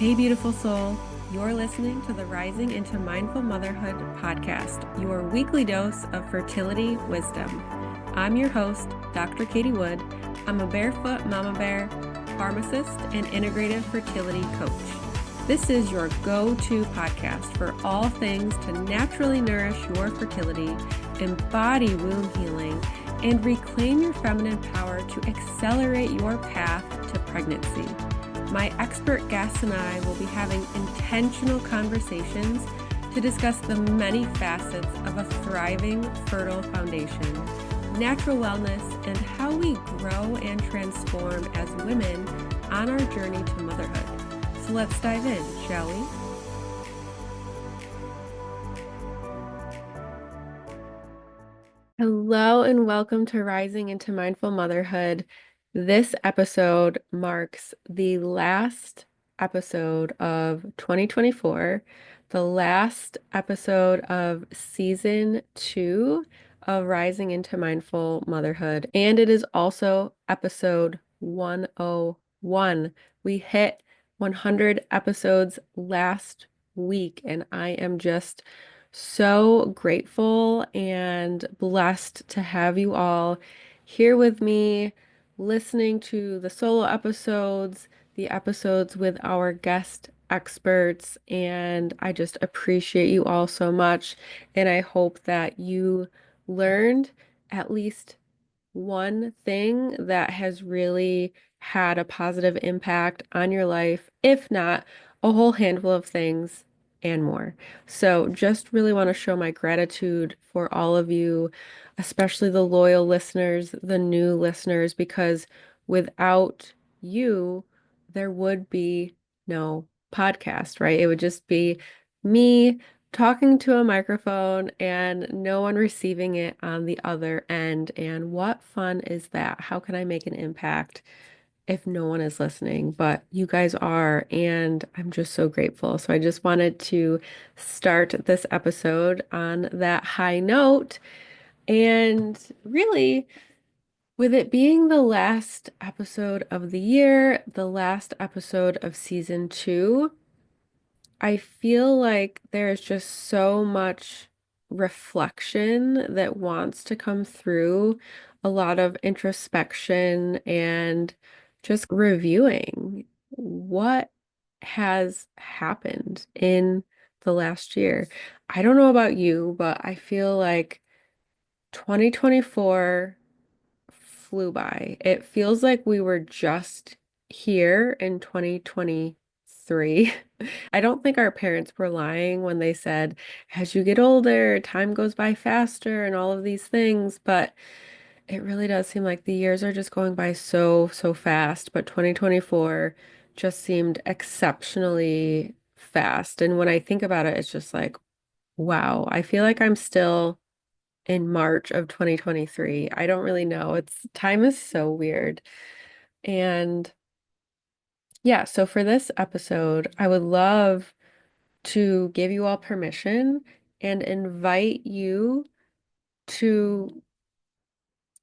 Hey, beautiful soul. You're listening to the Rising into Mindful Motherhood podcast, your weekly dose of fertility wisdom. I'm your host, Dr. Katie Wood. I'm a barefoot mama bear, pharmacist, and integrative fertility coach. This is your go-to podcast for all things to naturally nourish your fertility, embody womb healing, and reclaim your feminine power to accelerate your path to pregnancy. My expert guests and I will be having intentional conversations to discuss the many facets of a thriving, fertile foundation, natural wellness, and how we grow and transform as women on our journey to motherhood. So let's dive in, shall we? Hello and welcome to Rising into Mindful Motherhood. This episode marks the last episode of 2024, the last episode of season 2 of Rising into Mindful Motherhood, and it is also episode 101. We hit 100 episodes last week, and I am just so grateful and blessed to have you all here with me, listening to the solo episodes, the episodes with our guest experts, and I just appreciate you all so much. And I hope that you learned at least one thing that has really had a positive impact on your life, if not a whole handful of things and more. So just really want to show my gratitude for all of you, especially the loyal listeners, the new listeners, because without you, there would be no podcast, right? It would just be me talking to a microphone and no one receiving it on the other end. And what fun is that? How can I make an impact if no one is listening? But you guys are, and I'm just so grateful. So I just wanted to start this episode on that high note. And really, with it being the last episode of the year, the last episode of season 2, I feel like there's just so much reflection that wants to come through, a lot of introspection and just reviewing what has happened in the last year. I don't know about you, but I feel like 2024 flew by. It feels like we were just here in 2023. I don't think our parents were lying when they said, as you get older, time goes by faster and all of these things, but it really does seem like the years are just going by so, so fast. But 2024 just seemed exceptionally fast. And when I think about it, it's just like, wow, I feel like I'm still in March of 2023. I don't really know. Time is so weird. And yeah, so for this episode, I would love to give you all permission and invite you to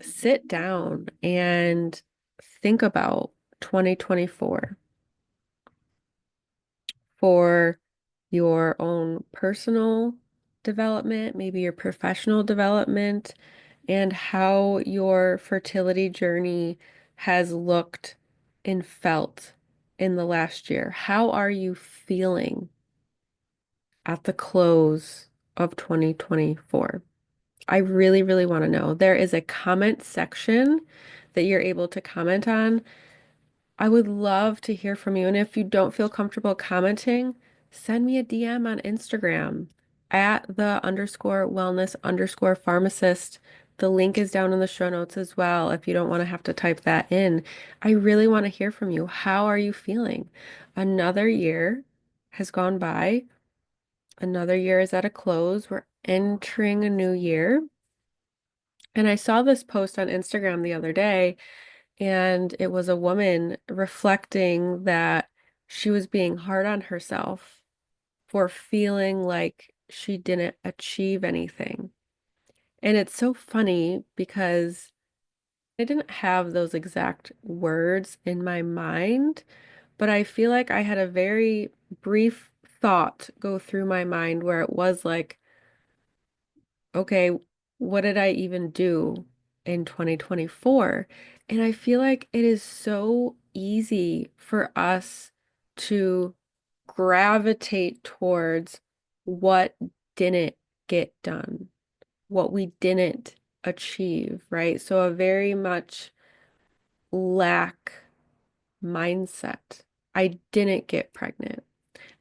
sit down and think about 2024 for your own personal development, maybe your professional development, and how your fertility journey has looked and felt in the last year. How are you feeling at the close of 2024? I really, really want to know. There is a comment section that you're able to comment on. I would love to hear from you. And if you don't feel comfortable commenting, send me a DM on Instagram at the underscore wellness underscore pharmacist. The link is down in the show notes as well if you don't want to have to type that in. I really want to hear from you. How are you feeling? Another year has gone by. Another year is at a close. We're entering a new year. And I saw this post on Instagram the other day, and it was a woman reflecting that she was being hard on herself for feeling like she didn't achieve anything. And it's so funny because I didn't have those exact words in my mind, But I feel like I had a very brief thought go through my mind where it was like, okay, what did I even do in 2024? And I feel like it is so easy for us to gravitate towards what didn't get done, what we didn't achieve, right? So a very much lack mindset. I didn't get pregnant.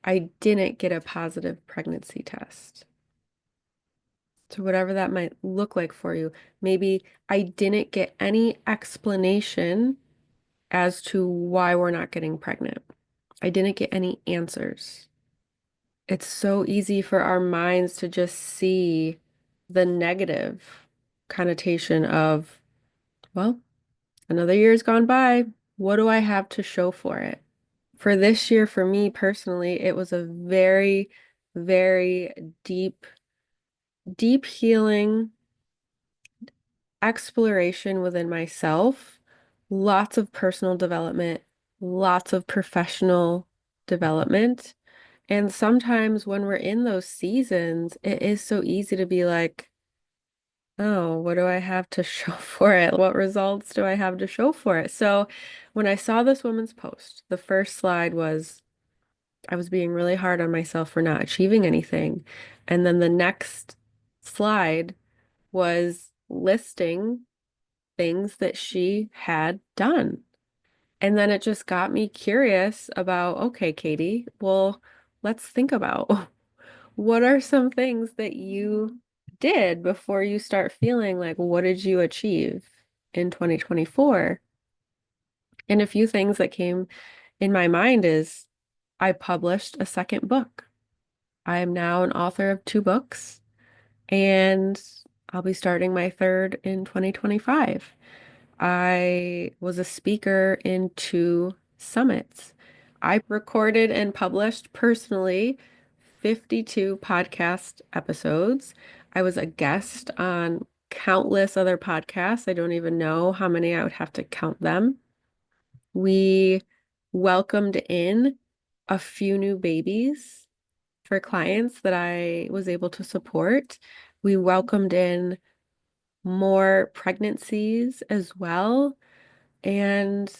I didn't get a positive pregnancy test. So whatever that might look like for you, maybe I didn't get any explanation as to why we're not getting pregnant. I didn't get any answers. It's so easy for our minds to just see the negative connotation of, well, another year's gone by. What do I have to show for it? For this year, for me personally, it was a very, very deep healing exploration within myself, lots of personal development, lots of professional development. And sometimes when we're in those seasons, it is so easy to be like, oh, what do I have to show for it? What results do I have to show for it? So when I saw this woman's post, the first slide was I was being really hard on myself for not achieving anything. And then the next slide was listing things that she had done. And then it just got me curious about, okay, Katie, well, let's think about what are some things that you did before you start feeling like, what did you achieve in 2024? And a few things that came in my mind is I published a second book. I am now an author of two books, and I'll be starting my third in 2025. I was a speaker in two summits. I recorded and published personally 52 podcast episodes. I was a guest on countless other podcasts. I don't even know how many. I would have to count them. We welcomed in a few new babies for clients that I was able to support. We welcomed in more pregnancies as well, and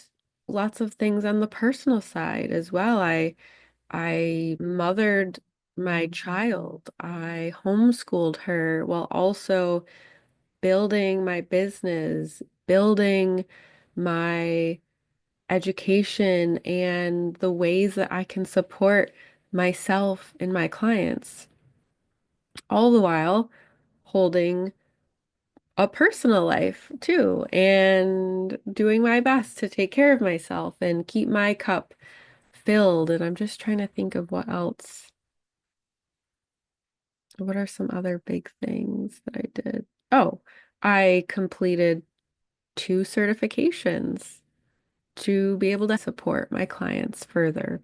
lots of things on the personal side as well. I mothered my child. I homeschooled her while also building my business, building my education and the ways that I can support myself and my clients, all the while holding a personal life too and doing my best to take care of myself and keep my cup filled. And I'm just trying to think of what else. What are some other big things that I did? Oh, I completed two certifications to be able to support my clients further.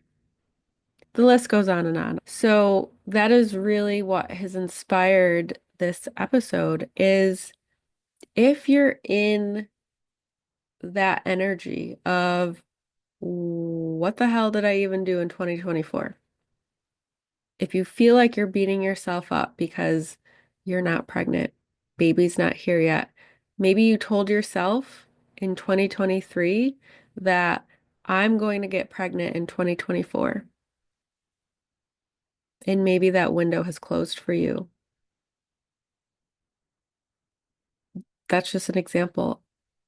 The list goes on and on. So that is really what has inspired this episode is if you're in that energy of what the hell did I even do in 2024? If you feel like you're beating yourself up because you're not pregnant, baby's not here yet, maybe you told yourself in 2023 that I'm going to get pregnant in 2024. And maybe that window has closed for you. That's just an example.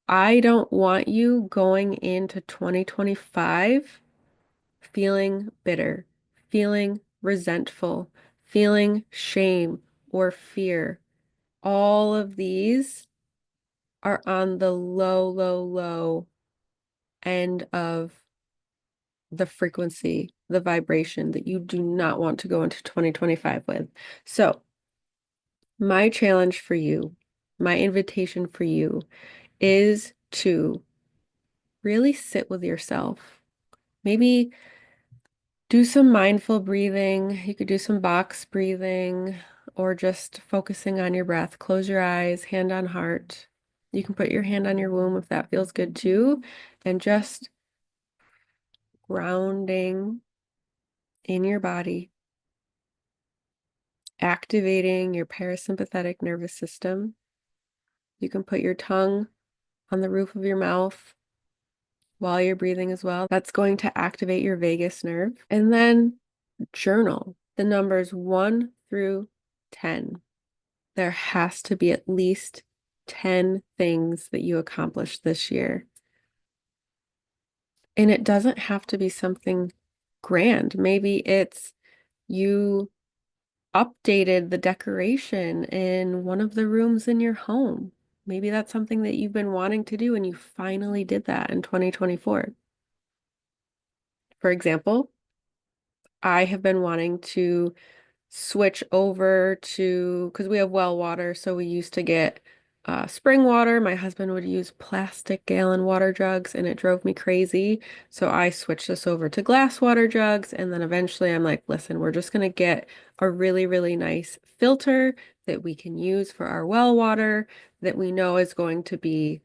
I don't want you going into 2025 feeling bitter, feeling resentful, feeling shame or fear. All of these are on the low end of the frequency, the vibration that you do not want to go into 2025 with. So, my challenge for you, my invitation for you is to really sit with yourself. Maybe do some mindful breathing. You could do some box breathing or just focusing on your breath. Close your eyes, hand on heart. You can put your hand on your womb if that feels good too. And just grounding in your body, activating your parasympathetic nervous system. You can put your tongue on the roof of your mouth while you're breathing as well. That's going to activate your vagus nerve. And then journal the numbers 1 through 10. There has to be at least 10 things that you accomplished this year. And it doesn't have to be something grand. Maybe it's you updated the decoration in one of the rooms in your home. Maybe that's something that you've been wanting to do and you finally did that in 2024. For example, I have been wanting to switch over to, because we have well water, so we used to get spring water. My husband would use plastic gallon water jugs and it drove me crazy. So I switched this over to glass water jugs. And then eventually I'm like, listen, we're just going to get a really, really nice filter that we can use for our well water that we know is going to be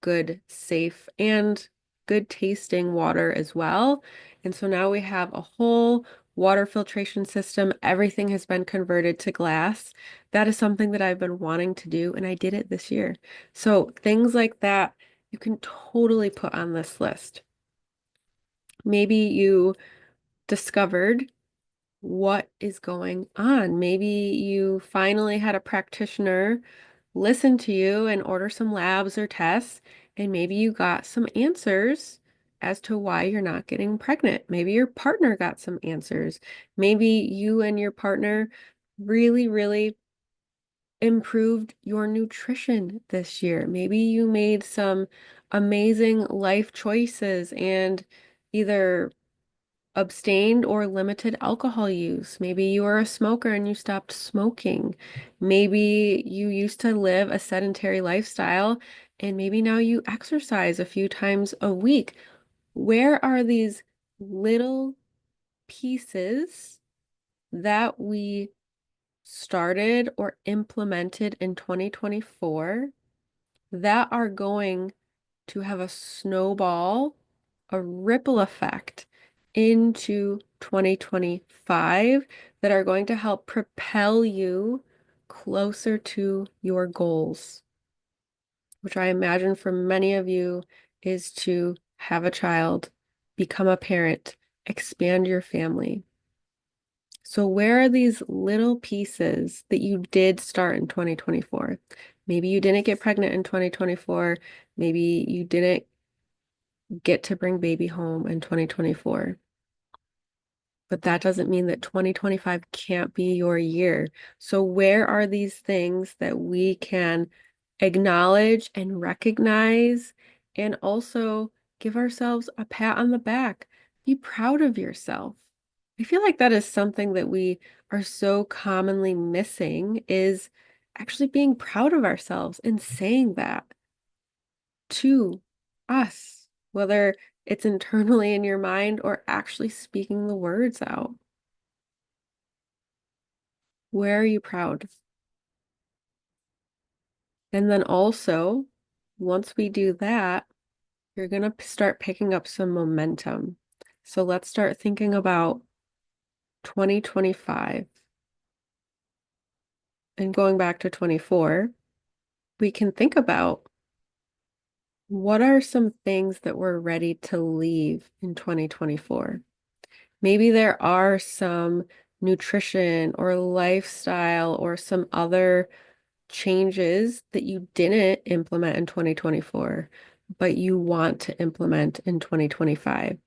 good, safe, and good tasting water as well. And so now we have a whole water filtration system. Everything has been converted to glass. That is something that I've been wanting to do, and I did it this year. So things like that you can totally put on this list. Maybe you discovered what is going on. Maybe you finally had a practitioner listen to you and order some labs or tests, and maybe you got some answers as to why you're not getting pregnant. Maybe your partner got some answers. Maybe you and your partner really, really improved your nutrition this year. Maybe you made some amazing life choices and either abstained or limited alcohol use. Maybe you are a smoker and you stopped smoking. Maybe you used to live a sedentary lifestyle and maybe now you exercise a few times a week. Where are these little pieces that we started or implemented in 2024 that are going to have a snowball, a ripple effect into 2025 that are going to help propel you closer to your goals, which I imagine for many of you is to have a child, become a parent, expand your family. So where are these little pieces that you did start in 2024? Maybe you didn't get pregnant in 2024. Maybe you didn't get to bring baby home in 2024. But that doesn't mean that 2025 can't be your year. So where are these things that we can acknowledge and recognize and also give ourselves a pat on the back? Be proud of yourself. I feel like that is something that we are so commonly missing is actually being proud of ourselves and saying that to us, whether it's internally in your mind or actually speaking the words out. Where are you proud? And then also, once we do that, you're going to start picking up some momentum. So let's start thinking about 2025 and going back to 24. We can think about what are some things that we're ready to leave in 2024. Maybe there are some nutrition or lifestyle or some other changes that you didn't implement in 2024, but you want to implement in 2025.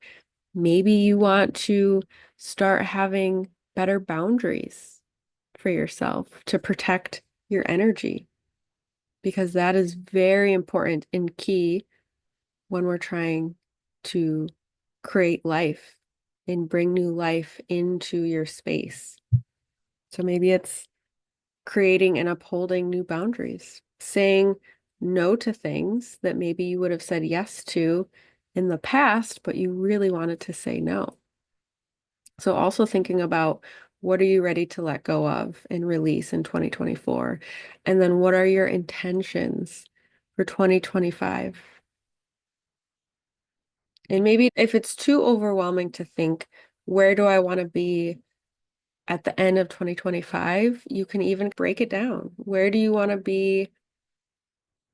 Maybe you want to start having better boundaries for yourself to protect your energy, because that is very important and key when we're trying to create life and bring new life into your space. So maybe it's creating and upholding new boundaries, saying no to things that maybe you would have said yes to in the past, but you really wanted to say no. So also thinking about what are you ready to let go of and release in 2024? And then what are your intentions for 2025? And maybe if it's too overwhelming to think, where do I want to be at the end of 2025? You can even break it down. Where do you want to be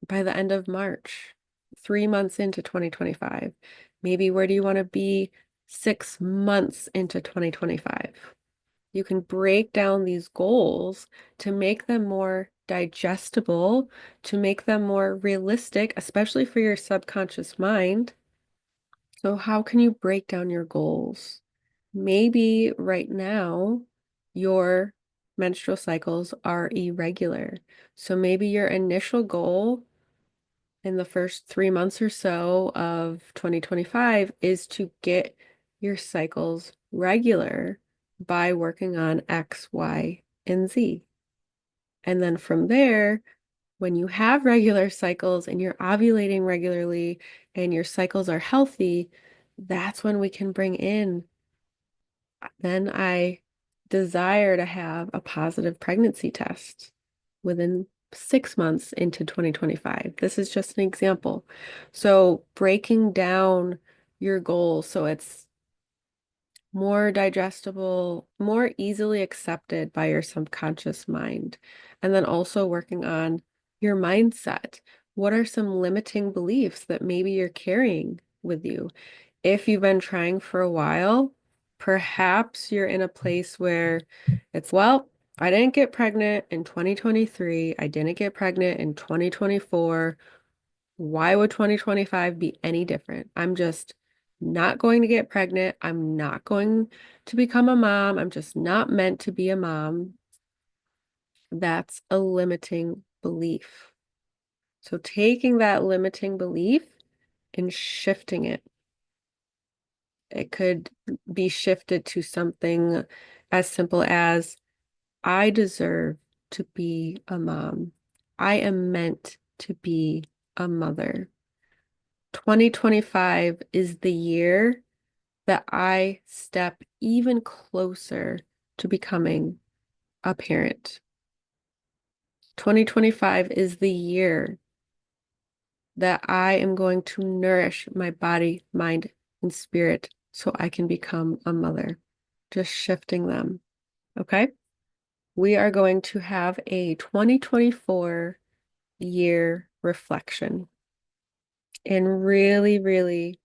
by the end of March, 3 months into 2025? Maybe where do you want to be 6 months into 2025? You can break down these goals to make them more digestible, to make them more realistic, especially for your subconscious mind. So, how can you break down your goals? Maybe right now your menstrual cycles are irregular. So, maybe your initial goal in the first 3 months or so of 2025 is to get your cycles regular by working on X, Y, and Z. And then from there, when you have regular cycles and you're ovulating regularly and your cycles are healthy, that's when we can bring in, then I desire to have a positive pregnancy test within 6 months into 2025. This is just an example. So breaking down your goals so it's more digestible, more easily accepted by your subconscious mind. And then also working on your mindset. What are some limiting beliefs that maybe you're carrying with you? If you've been trying for a while, perhaps you're in a place where it's, well, I didn't get pregnant in 2023. I didn't get pregnant in 2024. Why would 2025 be any different? I'm just not going to get pregnant. I'm not going to become a mom. I'm just not meant to be a mom. That's a limiting belief. So taking that limiting belief and shifting it. It could be shifted to something as simple as, I deserve to be a mom. I am meant to be a mother. 2025 is the year that I step even closer to becoming a parent. 2025 is the year that I am going to nourish my body, mind, and spirit so I can become a mother. Just shifting them. Okay? We are going to have a 2024 year reflection and really, really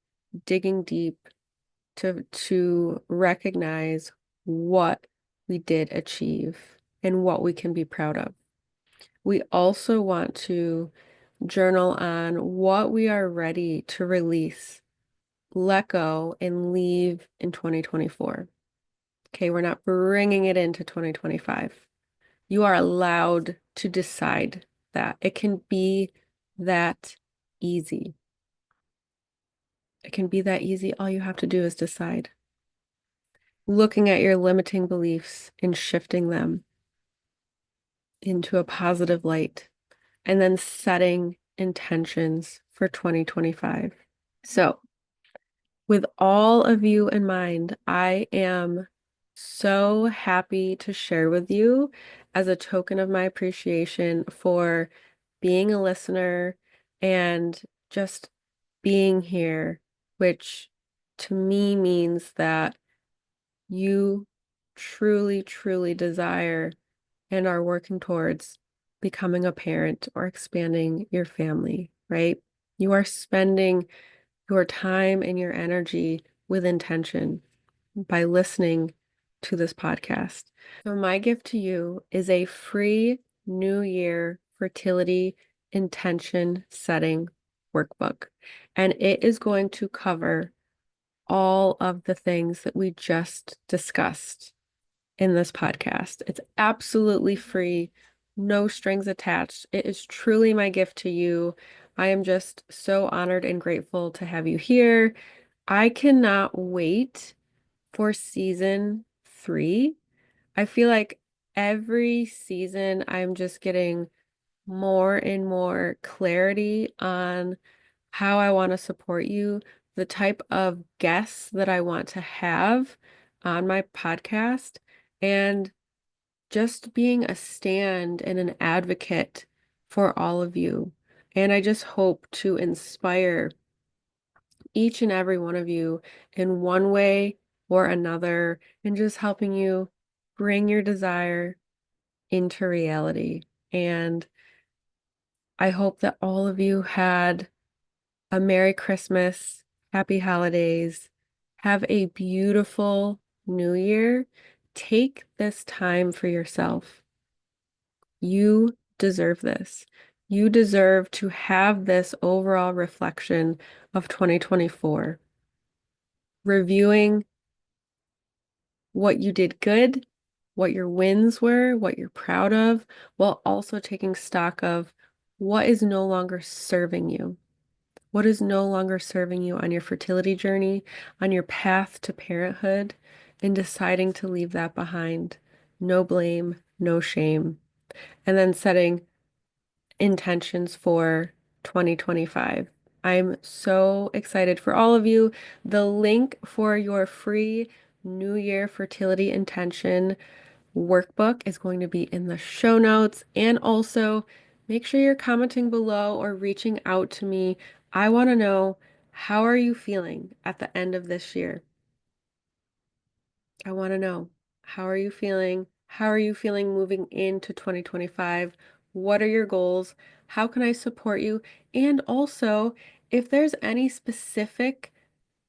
digging deep to recognize what we did achieve and what we can be proud of. We also want to journal on what we are ready to release, let go, and leave in 2024. Okay, we're not bringing it into 2025. You are allowed to decide that. It can be that easy. It can be that easy. All you have to do is decide. Looking at your limiting beliefs and shifting them into a positive light, and then setting intentions for 2025. So, with all of you in mind, I am so happy to share with you as a token of my appreciation for being a listener and just being here, which to me means that you truly, truly desire and are working towards becoming a parent or expanding your family, right? You are spending your time and your energy with intention by listening to this podcast. So, my gift to you is a free New Year fertility intention setting workbook, and it is going to cover all of the things that we just discussed in this podcast. It's absolutely free, no strings attached. It is truly my gift to you. I am just so honored and grateful to have you here. I cannot wait for season 3. I feel like every season I'm just getting more and more clarity on how I want to support you, the type of guests that I want to have on my podcast, and just being a stand and an advocate for all of you. And I just hope to inspire each and every one of you in one way or another, and just helping you bring your desire into reality. And I hope that all of you had a Merry Christmas, Happy Holidays, have a beautiful New Year. Take this time for yourself. You deserve this. You deserve to have this overall reflection of 2024, reviewing what you did good, what your wins were, what you're proud of, while also taking stock of what is no longer serving you. What is no longer serving you on your fertility journey, on your path to parenthood, and deciding to leave that behind. No blame, no shame. And then setting intentions for 2025. I'm so excited for all of you. The link for your free New Year fertility intention workbook is going to be in the show notes. And also make sure you're commenting below or reaching out to me. I want to know, how are you feeling at the end of this year? I want to know, how are you feeling? How are you feeling moving into 2025? What are your goals? How can I support you? And also, if there's any specific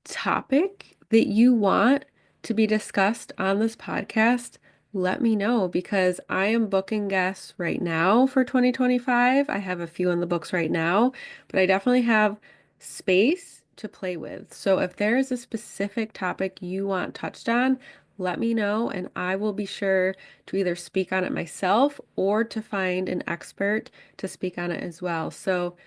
topic that you want to be discussed on this podcast, let me know, because I am booking guests right now for 2025. I have a few in the books right now, but I definitely have space to play with. So if there is a specific topic you want touched on, let me know, and I will be sure to either speak on it myself or to find an expert to speak on it as well. So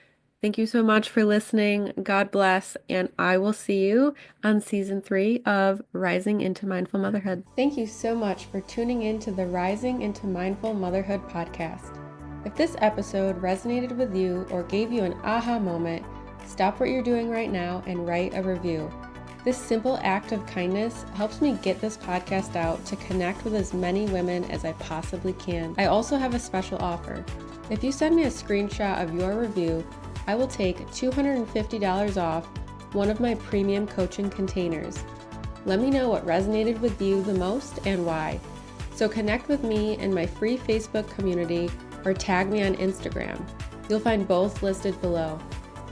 thank you so much for listening. God bless, and I will see you on season 3 of Rising into Mindful Motherhood. Thank you so much for tuning in to the Rising into Mindful Motherhood podcast. If this episode resonated with you or gave you an aha moment, stop what you're doing right now and write a review. This simple act of kindness helps me get this podcast out to connect with as many women as I possibly can. I also have a special offer. If you send me a screenshot of your review, I will take $250 off one of my premium coaching containers. Let me know what resonated with you the most and why. So connect with me in my free Facebook community or tag me on Instagram. You'll find both listed below.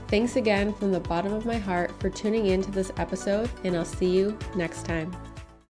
Thanks again from the bottom of my heart for tuning in to this episode, and I'll see you next time.